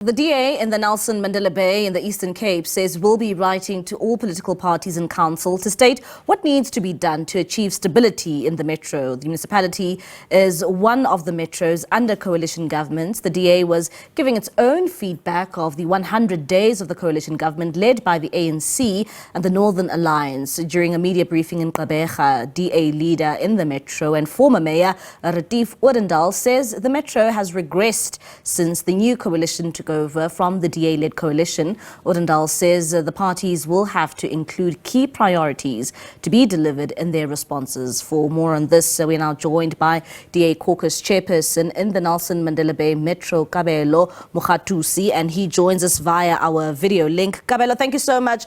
The DA in the Nelson Mandela Bay in the Eastern Cape says we'll be writing to all political parties in council to state what needs to be done to achieve stability in the metro. The municipality is one of the metros under coalition governments. The DA was giving its own feedback of the 100 days of the coalition government led by the ANC and the Northern Alliance. During a media briefing in Gqeberha, DA leader in the metro and former mayor Retief Odendaal says the metro has regressed since the new coalition took over from the DA-led coalition. Odendaal says the parties will have to include key priorities to be delivered in their responses. For more on this, we're now joined by DA Caucus chairperson in the Nelson Mandela Bay Metro, Kabelo Mogatosi, and he joins us via our video link. Kabelo, thank you so much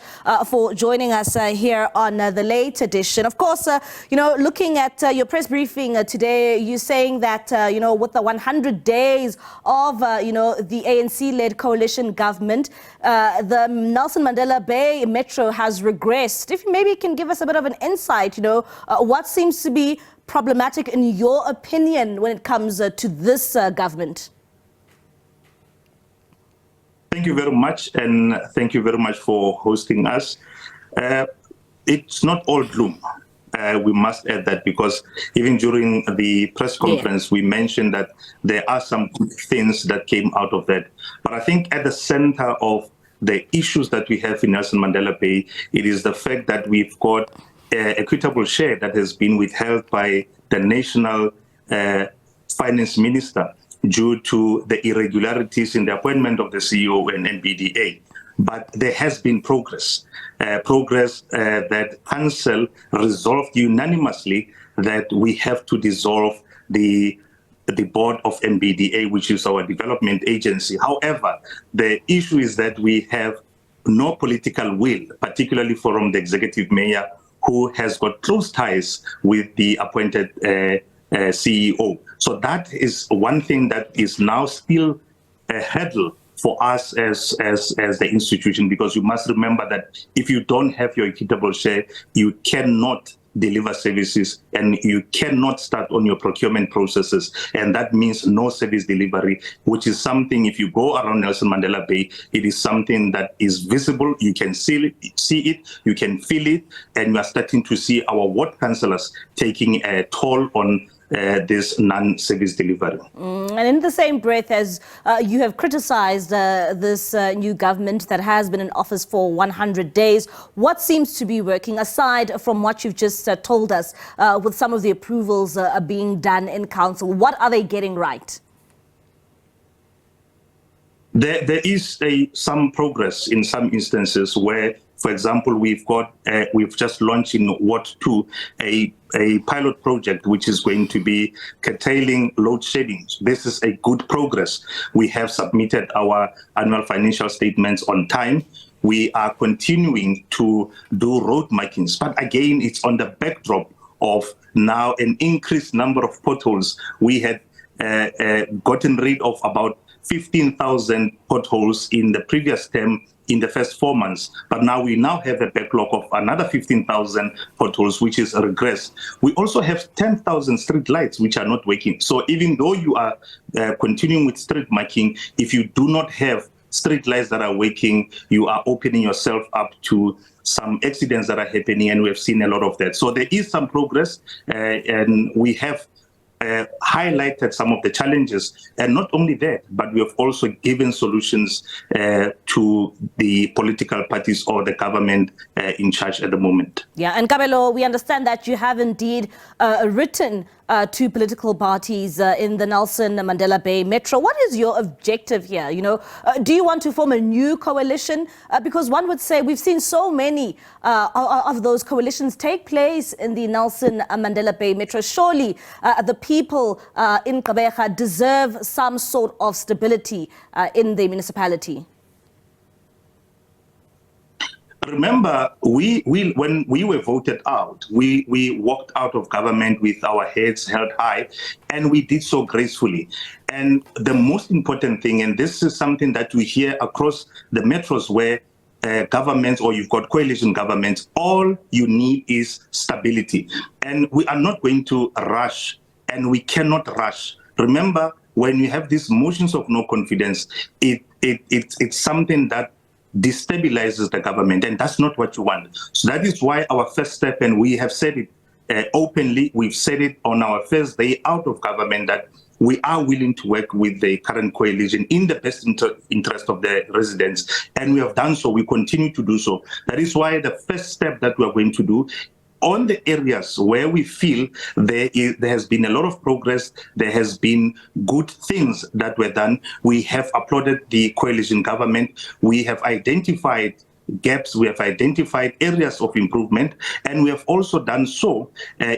for joining us here on the late edition. Of course, looking at your press briefing today, you're saying that, with the 100 days of, the ANC-led coalition government, the Nelson Mandela Bay Metro has regressed. If maybe you can give us a bit of an insight, what seems to be problematic in your opinion when it comes to this government? Thank you very much, and thank you very much for hosting us. It's not all gloom. We must add that, because even during the press conference, we mentioned that there are some good things that came out of that. But I think at the center of the issues that we have in Nelson Mandela Bay, it is the fact that we've got equitable share that has been withheld by the national finance minister due to the irregularities in the appointment of the CEO and NBDA. But there has been progress that Council resolved unanimously that we have to dissolve the board of NBDA, which is our development agency. However, the issue is that we have no political will, particularly from the executive mayor, who has got close ties with the appointed CEO. So that is one thing that is now still a hurdle for us as the institution, because you must remember that if you don't have your equitable share, you cannot deliver services and you cannot start on your procurement processes. And that means no service delivery, which is something, if you go around Nelson Mandela Bay, it is something that is visible. You can see it, you can feel it, and we are starting to see our ward councillors taking a toll on this non-service delivery. And in the same breath as you have criticized this new government that has been in office for 100 days, what seems to be working, aside from what you've just told us with some of the approvals being done in council? What are they getting right? There is some progress in some instances where, for example, we've just launched in Ward 2 a pilot project which is going to be curtailing load shedding. This is a good progress. We have submitted our annual financial statements on time. We are continuing to do road markings, but again, it's on the backdrop of now an increased number of potholes. We had gotten rid of about 15,000 potholes in the previous term in the first 4 months, but now we have a backlog of another 15,000 potholes, which is a regress. We also have 10,000 street lights which are not working. So even though you are continuing with street marking, if you do not have street lights that are working, you are opening yourself up to some accidents that are happening, and we have seen a lot of that. So there is some progress, and we have highlighted some of the challenges, and not only that, but we have also given solutions to the political parties or the government in charge at the moment. Yeah, and Kabelo, we understand that you have indeed written to political parties in the Nelson Mandela Bay Metro. What is your objective here? Do you want to form a new coalition? Because one would say we've seen so many of those coalitions take place in the Nelson Mandela Bay Metro. Surely the people in Gqeberha deserve some sort of stability in the municipality. Remember, when we were voted out, we walked out of government with our heads held high, and we did so gracefully. And the most important thing, and this is something that we hear across the metros where governments, or you've got coalition governments, all you need is stability. And we are not going to rush, and we cannot rush. Remember, when you have these motions of no confidence, it it's something that destabilizes the government, and that's not what you want. So that is why our first step, and we have said it openly, we've said it on our first day out of government, that we are willing to work with the current coalition in the best interest of the residents, and we have done so. We continue to do so. That is why the first step that we are going to do on the areas where we feel there has been a lot of progress, there has been good things that were done. We have applauded the coalition government. We have identified gaps, we have identified areas of improvement, and we have also done so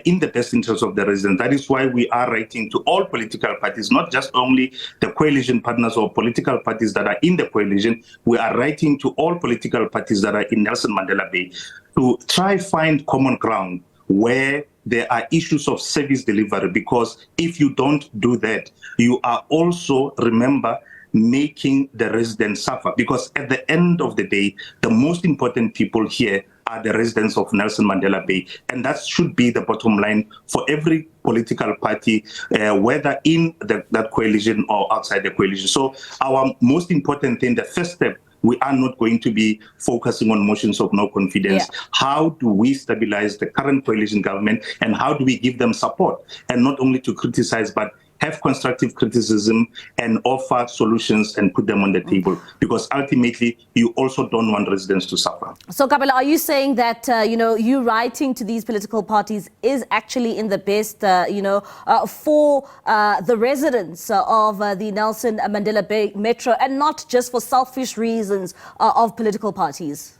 in the best interest of the residents. That is why we are writing to all political parties, not just only the coalition partners or political parties that are in the coalition. We are writing to all political parties that are in Nelson Mandela Bay to try find common ground where there are issues of service delivery, because if you don't do that, you are also, remember, making the residents suffer, because at the end of the day, the most important people here are the residents of Nelson Mandela Bay, and that should be the bottom line for every political party, whether in that coalition or outside the coalition. So our most important thing, the first step, we are not going to be focusing on motions of no confidence. Yeah. How do we stabilize the current coalition government, and how do we give them support, and not only to criticize, but have constructive criticism and offer solutions and put them on the table, because ultimately you also don't want residents to suffer. So Kabelo, are you saying that you writing to these political parties is actually in the best for the residents of the Nelson Mandela Bay Metro, and not just for selfish reasons of political parties?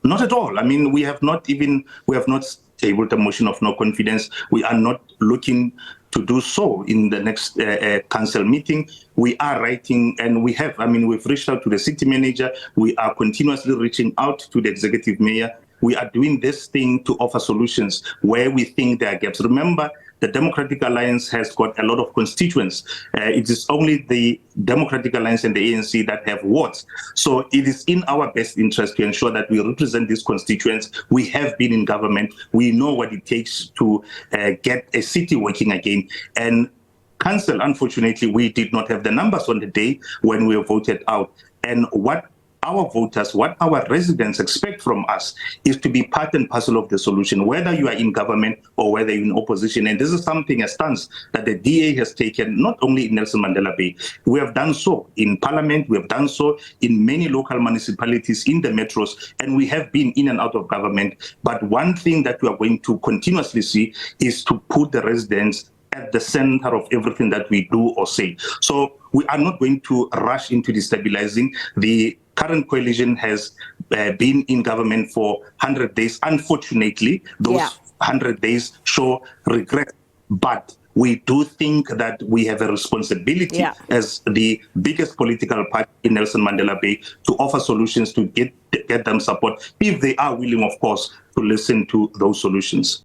Not at all. I mean, we have not tabled a motion of no confidence. We are not looking to do so in the next council meeting. We are writing, and we've reached out to the city manager. We are continuously reaching out to the executive mayor. We are doing this thing to offer solutions where we think there are gaps. Remember, the Democratic Alliance has got a lot of constituents. It is only the Democratic Alliance and the ANC that have wards. So it is in our best interest to ensure that we represent these constituents. We have been in government. We know what it takes to get a city working again. And council, unfortunately, we did not have the numbers on the day when we were voted out. And what our voters, what our residents expect from us is to be part and parcel of the solution, whether you are in government or whether you're in opposition. And this is something, a stance that the DA has taken, not only in Nelson Mandela Bay. We have done so in Parliament, we have done so in many local municipalities in the metros, and we have been in and out of government. But one thing that we are going to continuously see is to put the residents at the center of everything that we do or say. So we are not going to rush into destabilizing. The current coalition has been in government for 100 days. Unfortunately, those 100 days show regret. But we do think that we have a responsibility as the biggest political party in Nelson Mandela Bay to offer solutions, to get them support, if they are willing, of course, to listen to those solutions.